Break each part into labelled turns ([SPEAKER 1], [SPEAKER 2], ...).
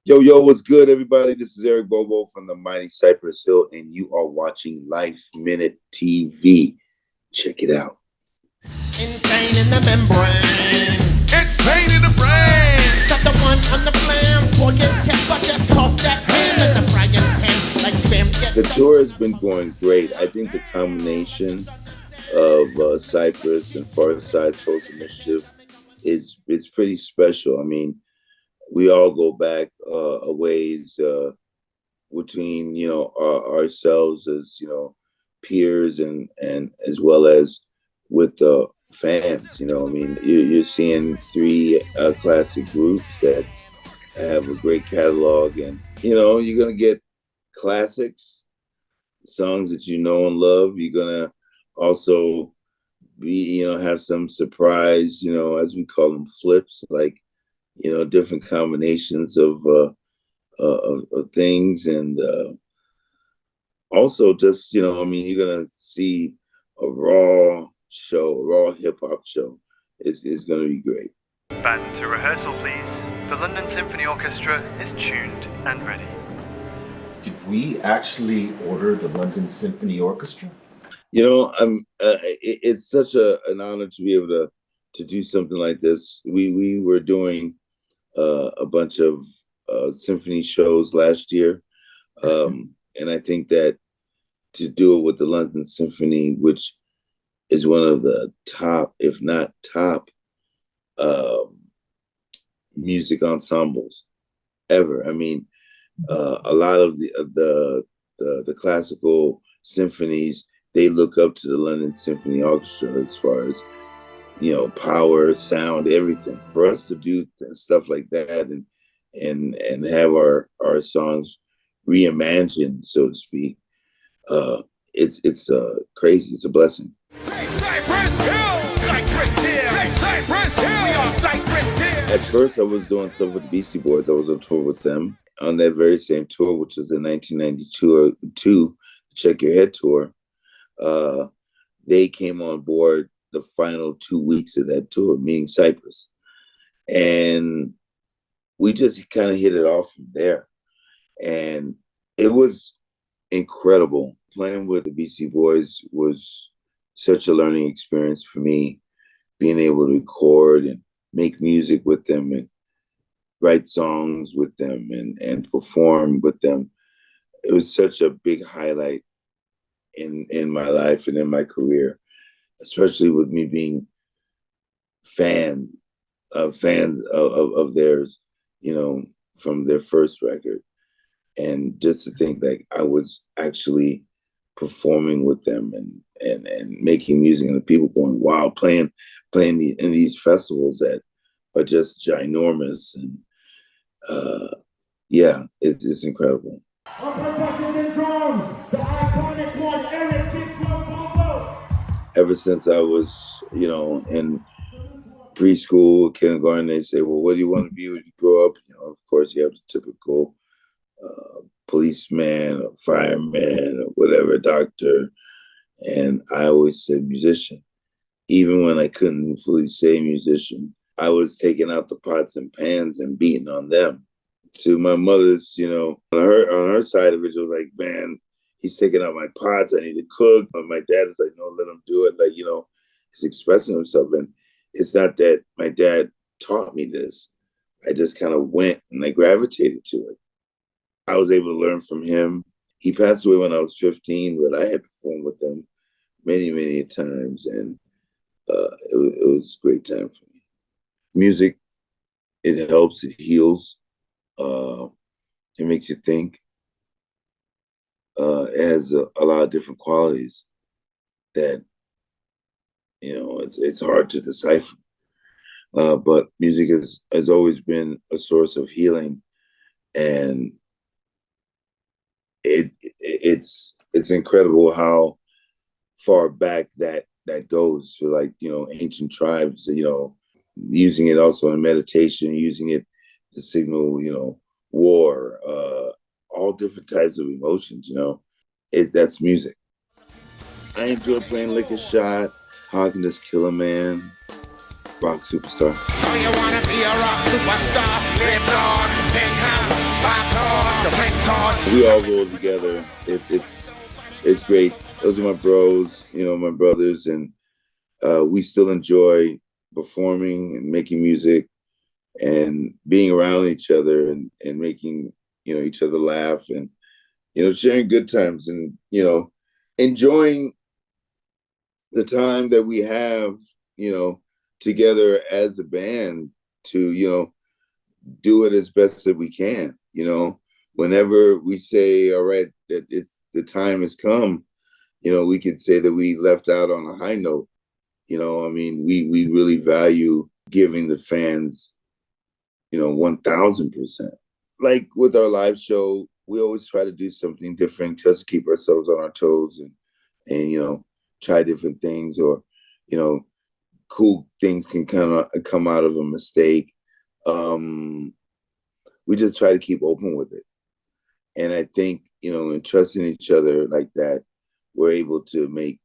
[SPEAKER 1] Yo, yo, what's good, everybody? This is Eric Bobo from the mighty Cypress Hill, and you are watching Life Minute TV. Check it out.
[SPEAKER 2] Insane in the membrane.
[SPEAKER 3] Insane in the brain.
[SPEAKER 2] Got the one on the flamboyant tip, but just toss that ham in the frying pan like spam.
[SPEAKER 1] The tour has been going great. I think the combination of Cypress and Pharcyde, Souls of Mischief is pretty special. I mean, we all go back a ways between ourselves as peers and as well as with the fans. I mean, you're seeing three classic groups that have a great catalog, and you're gonna get classics, songs that you know and love. You're gonna also be have some surprise, as we call them, flips, like different combinations of things, and also just I mean, you're gonna see a raw show, a raw hip hop show. Is gonna be great.
[SPEAKER 4] Band to rehearsal, please. The London Symphony Orchestra is tuned and ready.
[SPEAKER 5] Did we actually order the London Symphony Orchestra?
[SPEAKER 1] It's such an honor to be able to do something like this. We were doing a bunch of symphony shows last year, and I think that to do it with the London Symphony, which is one of the top, if not top, music ensembles ever. I mean, a lot of the classical symphonies, they look up to the London Symphony Orchestra as far as power, sound, everything. For us to do stuff like that and have our songs reimagined, so to speak, it's crazy. It's a blessing.
[SPEAKER 3] Say Cypress Hill. Cypress Hill. Say Cypress Hill. We are Cypress Hill.
[SPEAKER 1] At first, I was doing stuff with the Beastie Boys. I was on tour with them on that very same tour, which was in 1992, the Check Your Head tour. They came on board the final 2 weeks of that tour, meaning Cypress. And we just kind of hit it off from there. And it was incredible. Playing with the Beastie Boys was such a learning experience for me, being able to record and make music with them and write songs with them and perform with them. It was such a big highlight in my life and in my career, especially with me being fans of theirs, from their first record. And just to think like I was actually performing with them and making music, and the people going wild, playing in these festivals that are just ginormous. And yeah, it's incredible.
[SPEAKER 6] On percussion and drums, the iconic one, Eric Big Drum Bobo.
[SPEAKER 1] Ever since I was, in preschool, kindergarten, they say, well, what do you want to be when you grow up? Of course, you have the typical policeman or fireman or whatever, doctor. And I always said musician. Even when I couldn't fully say musician, I was taking out the pots and pans and beating on them. To my mother's, on her side of it, it was like, man, he's taking out my pots. I need to cook. But my dad is like, no, let him do it. Like, he's expressing himself. And it's not that my dad taught me this. I just kind of went and I gravitated to it. I was able to learn from him. He passed away when I was 15, but I had performed with him many, many times. And it was a great time for me. Music, it helps, it heals. It makes you think. It has a lot of different qualities that, it's hard to decipher. But music has always been a source of healing, and it's incredible how far back that goes for, like, ancient tribes, using it also in meditation, using it to signal, war, all different types of emotions, that's music. I enjoy playing Lick a Shot, How I Can Just Kill a Man, Rock Superstar.
[SPEAKER 2] So you wanna be a rock superstar? Live large, big house.
[SPEAKER 1] We all roll together. It's great. Those are my bros, my brothers, and we still enjoy performing and making music and being around each other and making each other laugh and sharing good times and enjoying the time that we have together as a band to do it as best that we can. Whenever we say, all right, that the time has come, we could say that we left out on a high note. We really value giving the fans 1,000%. Like with our live show, we always try to do something different, just to keep ourselves on our toes and try different things, or cool things can come out of a mistake. We just try to keep open with it, and I think in trusting each other like that, we're able to make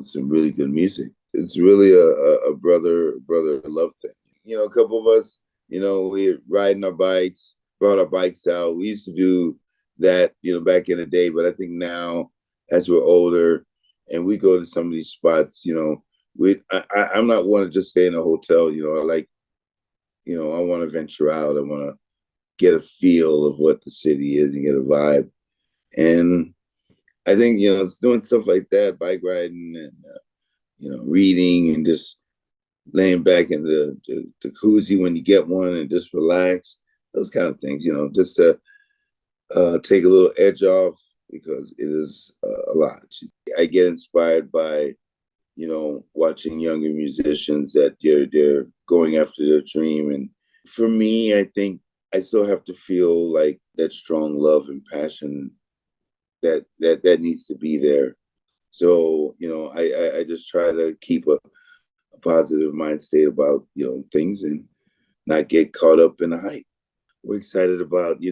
[SPEAKER 1] some really good music. It's really a brother love thing. A couple of us, we're riding our bikes, brought our bikes out. We used to do that, back in the day. But I think now, as we're older and we go to some of these spots, I'm not one to just stay in a hotel. I like, I want to venture out. I want to get a feel of what the city is and get a vibe. And I think, it's doing stuff like that, bike riding and, reading and just laying back in the jacuzzi when you get one and just relax, those kind of things, just to take a little edge off, because it is a lot. I get inspired by, watching younger musicians that they're going after their dream. And for me, I think I still have to feel like that strong love and passion that needs to be there. So, I just try to keep a positive mind state about, things and not get caught up in the hype. We're excited about,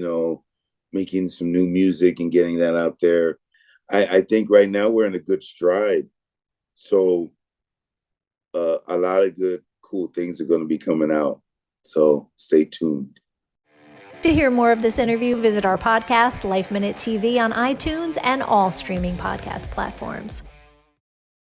[SPEAKER 1] making some new music and getting that out there. I think right now we're in a good stride. So a lot of good, cool things are going to be coming out. So stay tuned.
[SPEAKER 7] To hear more of this interview, visit our podcast, LifeMinute TV, on iTunes and all streaming podcast platforms.